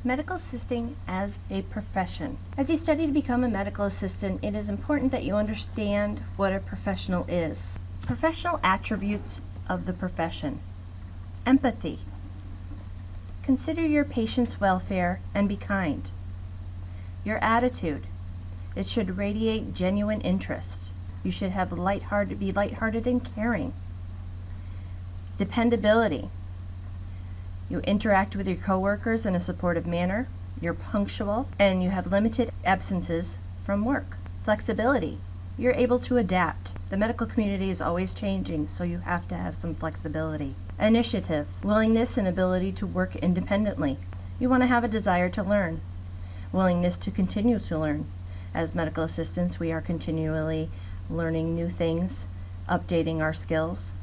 Medical assisting as a profession. As you study to become a medical assistant, it is important that you understand what a professional is. Professional attributes of the profession. Empathy. Consider your patient's welfare and be kind. Your attitude. It should radiate genuine interest. You should be lighthearted and caring. Dependability. You interact with your coworkers in a supportive manner, you're punctual, and you have limited absences from work. Flexibility. You're able to adapt. The medical community is always changing, so you have to have some flexibility. Initiative. Willingness and ability to work independently. You want to have a desire to learn. Willingness to continue to learn. As medical assistants, we are continually learning new things, updating our skills.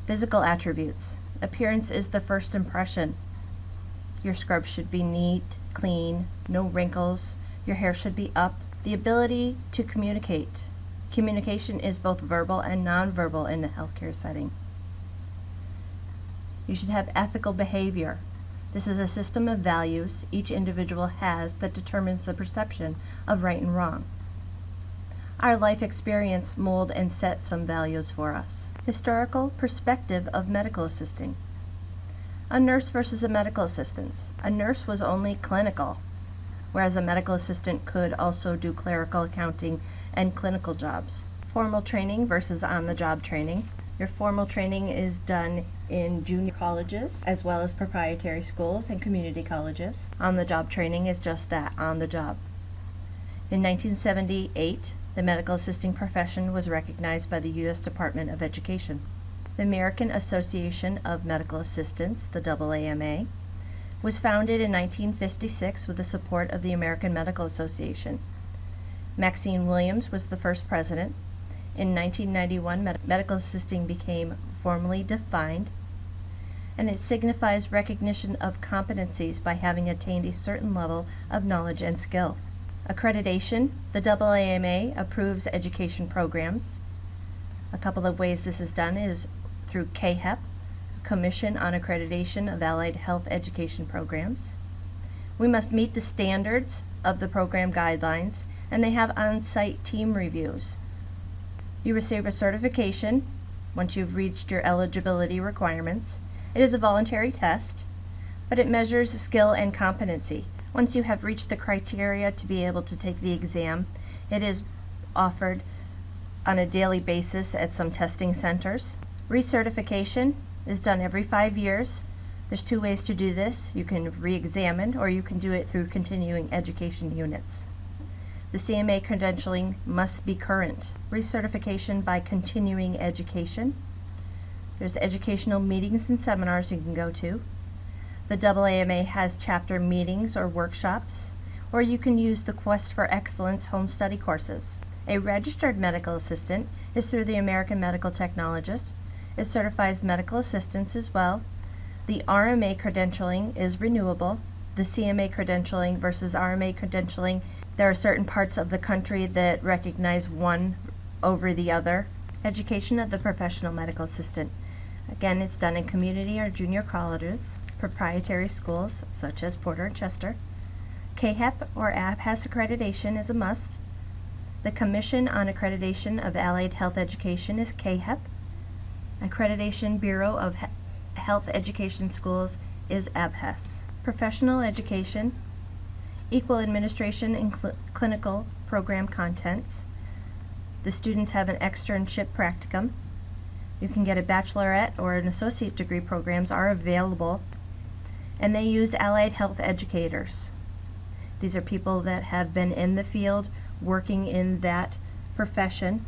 Physical attributes. Appearance is the first impression. Your scrub should be neat, clean, no wrinkles. Your hair should be up. The ability to communicate. Communication is both verbal and nonverbal in the healthcare setting. You should have ethical behavior. This is a system of values each individual has that determines the perception of right and wrong. Our life experience mold and set some values for us. Historical perspective of medical assisting. A nurse versus a medical assistant. A nurse was only clinical, whereas a medical assistant could also do clerical, accounting, and clinical jobs. Formal training versus on-the-job training. Your formal training is done in junior colleges as well as proprietary schools and community colleges. On-the-job training is just that, on the job. In 1978, the medical assisting profession was recognized by the U.S. Department of Education. The American Association of Medical Assistants, the AANA, was founded in 1956 with the support of the American Medical Association. Maxine Williams was the first president. In 1991, medical assisting became formally defined, and it signifies recognition of competencies by having attained a certain level of knowledge and skill. Accreditation. The AANA approves education programs. A couple of ways this is done is through CAHEP, Commission on Accreditation of Allied Health Education Programs. We must meet the standards of the program guidelines, and they have on-site team reviews. You receive a certification once you've reached your eligibility requirements. It is a voluntary test, but it measures skill and competency. Once you have reached the criteria to be able to take the exam, it is offered on a daily basis at some testing centers. Recertification is done every 5 years. There's 2 ways to do this. You can re-examine or you can do it through continuing education units. The CMA credentialing must be current. Recertification by continuing education. There's educational meetings and seminars you can go to. The AANA has chapter meetings or workshops, or you can use the Quest for Excellence home study courses. A registered medical assistant is through the American Medical Technologist. It certifies medical assistants as well. The RMA credentialing is renewable. The CMA credentialing versus RMA credentialing, there are certain parts of the country that recognize one over the other. Education of the professional medical assistant. Again, it's done in community or junior colleges, proprietary schools such as Porter and Chester. CAHEP or ABHAS accreditation is a must. The Commission on Accreditation of Allied Health Education is CAHEP. Accreditation Bureau of Health Education Schools is ABHAS. Professional education, equal administration and clinical program contents. The students have an externship practicum. You can get a bachelorette or an associate degree programs are available, and they use allied health educators. These are people that have been in the field working in that profession,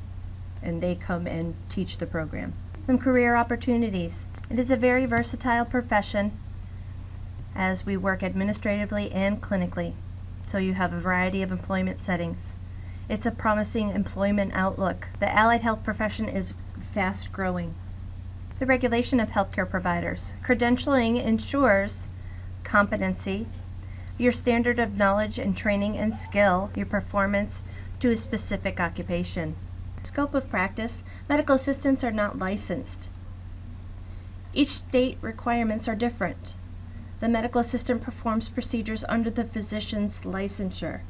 and they come and teach the program. Some career opportunities. It is a very versatile profession as we work administratively and clinically, so you have a variety of employment settings. It's a promising employment outlook. The allied health profession is fast growing. The regulation of healthcare providers. Credentialing ensures competency, your standard of knowledge and training and skill, your performance to a specific occupation. Scope of practice. Medical assistants are not licensed. Each state requirements are different. The medical assistant performs procedures under the physician's licensure.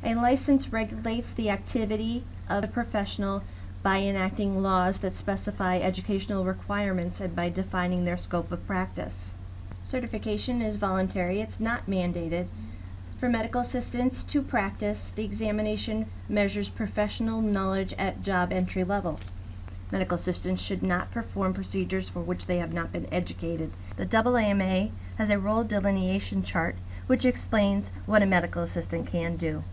A license regulates the activity of the professional by enacting laws that specify educational requirements and by defining their scope of practice. Certification is voluntary. It's not mandated. For medical assistants to practice, the examination measures professional knowledge at job entry level. Medical assistants should not perform procedures for which they have not been educated. The AANA has a role delineation chart which explains what a medical assistant can do.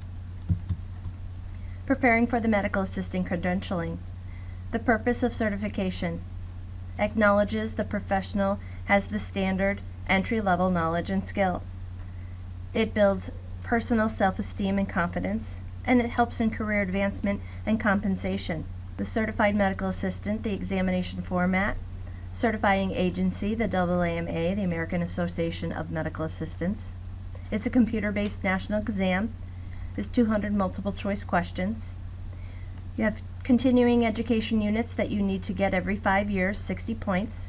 Preparing for the medical assistant credentialing. The purpose of certification acknowledges the professional has the standard entry-level knowledge and skill. It builds personal self-esteem and confidence, and it helps in career advancement and compensation. The certified medical assistant, the examination format, certifying agency, the AANA, the American Association of Medical Assistants. It's a computer-based national exam. There's 200 multiple choice questions. You have continuing education units that you need to get every 5 years, 60 points,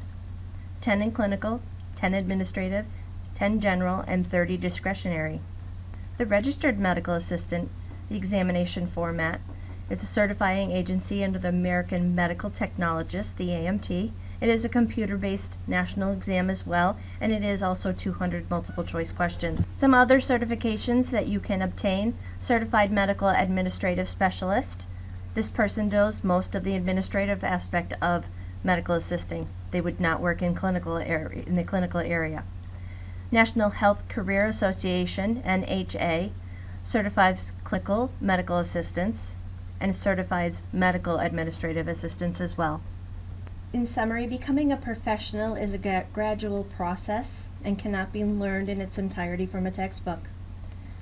10 in clinical, 10 administrative, 10 general, and 30 discretionary. The registered medical assistant, the examination format, it's a certifying agency under the American Medical Technologists, the AMT. It is a computer-based national exam as well, and it is also 200 multiple choice questions. Some other certifications that you can obtain: Certified Medical Administrative Specialist. This person does most of the administrative aspect of medical assisting. They would not work in the clinical area. National Health Career Association, NHA, certifies clinical medical assistants and certifies medical administrative assistants as well. In summary, becoming a professional is a gradual process and cannot be learned in its entirety from a textbook.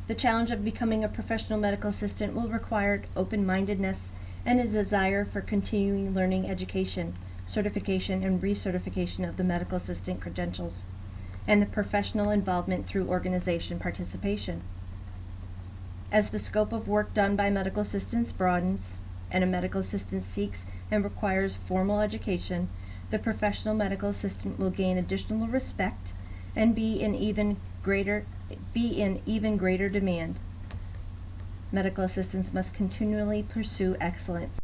The challenge of becoming a professional medical assistant will require open-mindedness and a desire for continuing learning, education, certification, and recertification of the medical assistant credentials, and the professional involvement through organization participation. As the scope of work done by medical assistants broadens, and a medical assistant seeks and requires formal education, the professional medical assistant will gain additional respect and be in even greater demand. Medical assistants must continually pursue excellence.